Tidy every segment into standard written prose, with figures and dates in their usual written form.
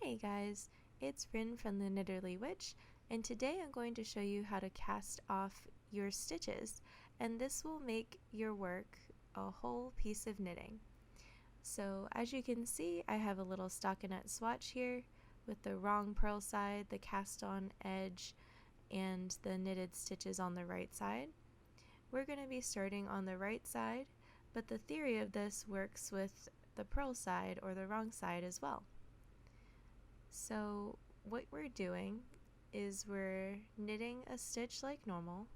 Hey guys, it's Rin from the Knitterly Witch, and today I'm going to show you how to cast off your stitches, and this will make your work a whole piece of knitting. So as you can see, I have a little stockinette swatch here with the wrong purl side, the cast on edge, and the knitted stitches on the right side. We're going to be starting on the right side, but the theory of this works with the purl side or the wrong side as well. So what we're doing is we're knitting a stitch like normal,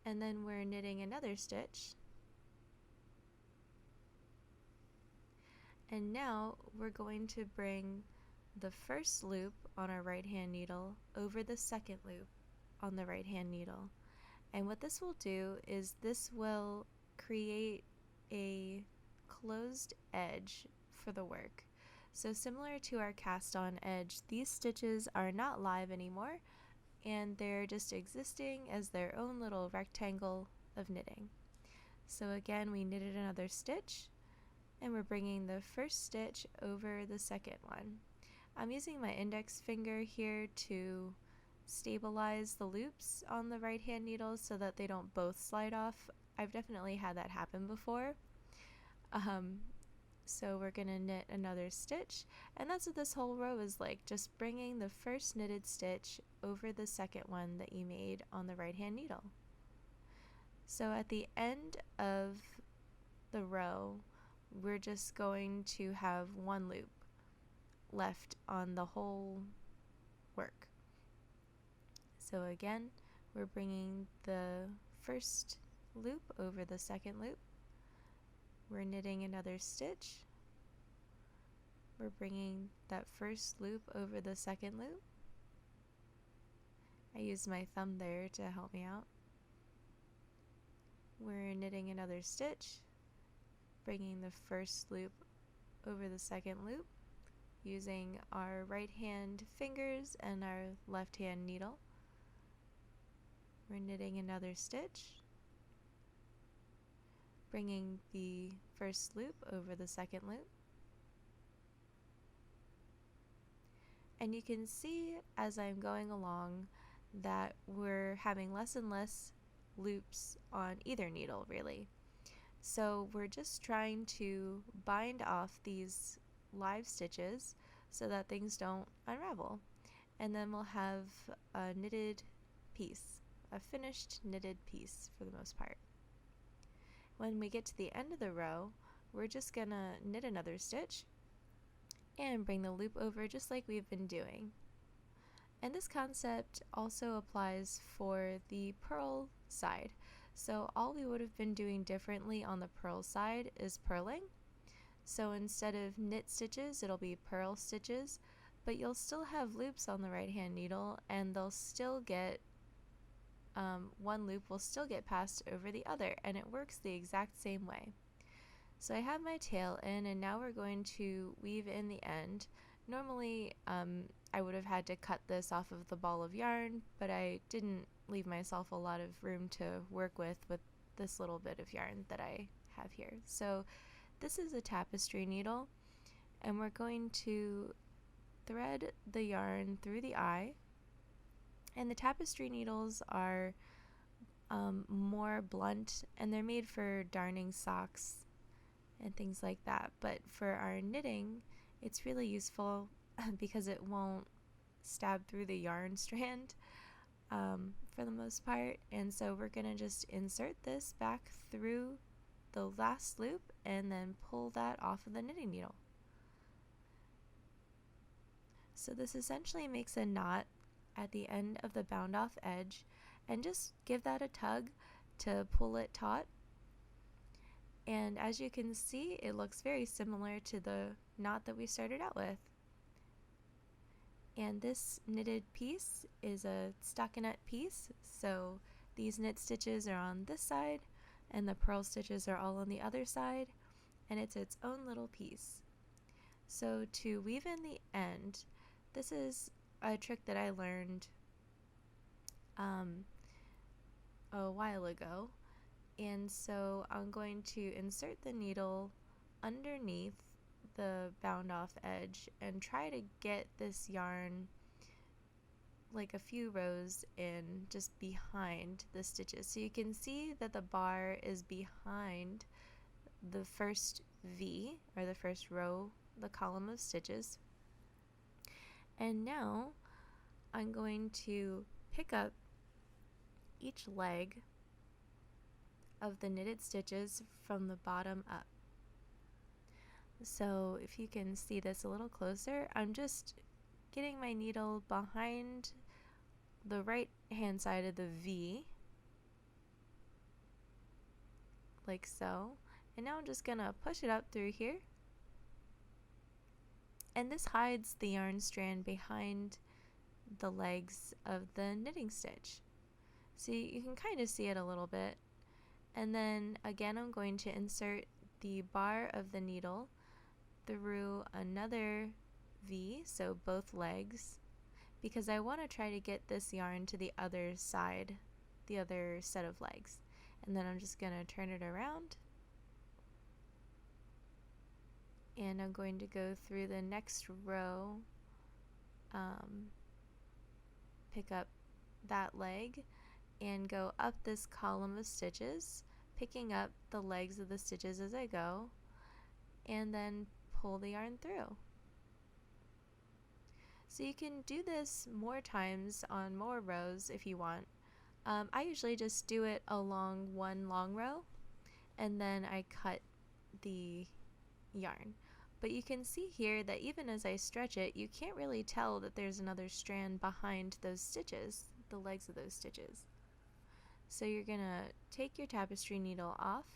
and then we're knitting another stitch, and now we're going to bring the first loop on our right hand needle over the second loop on the right hand needle. And what this will do is this will create a closed edge for the work. So similar to our cast on edge, these stitches are not live anymore, and they're just existing as their own little rectangle of knitting. So again, we knitted another stitch, and we're bringing the first stitch over the second one. I'm using my index finger here to stabilize the loops on the right hand needle so that they don't both slide off. I've definitely had that happen before. So we're going to knit another stitch, and that's what this whole row is like, just bringing the first knitted stitch over the second one that you made on the right hand needle. So at the end of the row, we're just going to have one loop left on the whole work. So again, we're bringing the first loop over the second loop. We're knitting another stitch. We're bringing that first loop over the second loop. I used my thumb there to help me out. We're knitting another stitch, bringing the first loop over the second loop, using our right hand fingers and our left hand needle. We're knitting another stitch, bringing the first loop over the second loop. And you can see as I'm going along that we're having less and less loops on either needle, really. So we're just trying to bind off these live stitches so that things don't unravel. And then we'll have a knitted piece, a finished knitted piece for the most part. When we get to the end of the row, we're just gonna knit another stitch and bring the loop over just like we've been doing. And this concept also applies for the purl side. So all we would have been doing differently on the purl side is purling. So instead of knit stitches, it'll be purl stitches, but you'll still have loops on the right hand needle, and they'll still get one loop will still get passed over the other, and it works the exact same way. So I have my tail in, and now we're going to weave in the end. Normally I would have had to cut this off of the ball of yarn, but I didn't leave myself a lot of room to work with this little bit of yarn that I have here. So this is a tapestry needle, and we're going to thread the yarn through the eye. And the tapestry needles are more blunt, and they're made for darning socks and things like that. But for our knitting, it's really useful because it won't stab through the yarn strand for the most part. And so we're going to just insert this back through the last loop and then pull that off of the knitting needle. So this essentially makes a knot at the end of the bound off edge, and just give that a tug to pull it taut. And as you can see, it looks very similar to the knot that we started out with. And this knitted piece is a stockinette piece, so these knit stitches are on this side and the purl stitches are all on the other side, and it's its own little piece. So to weave in the end, this is a trick that I learned a while ago, and so I'm going to insert the needle underneath the bound off edge and try to get this yarn like a few rows in just behind the stitches. So you can see that the bar is behind the first V, or the first row, the column of stitches. And now I'm going to pick up each leg of the knitted stitches from the bottom up. So if you can see this a little closer, I'm just getting my needle behind the right hand side of the V, like so, and now I'm just gonna push it up through here, and this hides the yarn strand behind the legs of the knitting stitch. So you can kind of see it a little bit. And then again, I'm going to insert the bar of the needle through another V, so both legs, because I want to try to get this yarn to the other side, the other set of legs. And then I'm just going to turn it around, and I'm going to go through the next row, pick up that leg and go up this column of stitches, picking up the legs of the stitches as I go, and then pull the yarn through. So you can do this more times on more rows if you want. I usually just do it along one long row, and then I cut the yarn. But you can see here that even as I stretch it, you can't really tell that there's another strand behind those stitches, the legs of those stitches. So you're gonna take your tapestry needle off,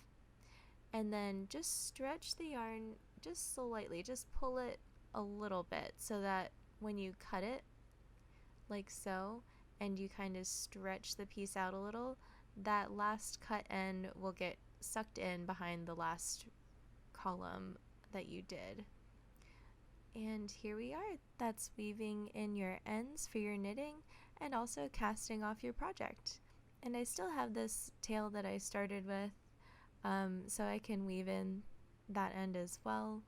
and then just stretch the yarn just slightly, just pull it a little bit so that when you cut it, like so, and you kind of stretch the piece out a little, that last cut end will get sucked in behind the last column that you did. And here we are. That's weaving in your ends for your knitting and also casting off your project. And I still have this tail that I started with, so I can weave in that end as well.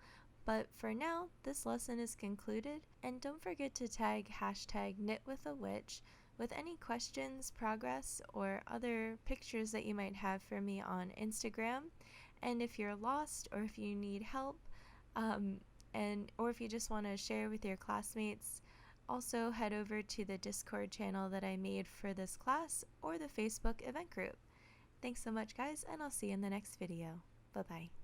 But for now, this lesson is concluded, and don't forget to tag #knitwithawitch with any questions, progress, or other pictures that you might have for me on Instagram. And if you're lost, or if you need help, or if you just want to share with your classmates, also head over to the Discord channel that I made for this class, or the Facebook event group. Thanks so much, guys, and I'll see you in the next video. Bye-bye.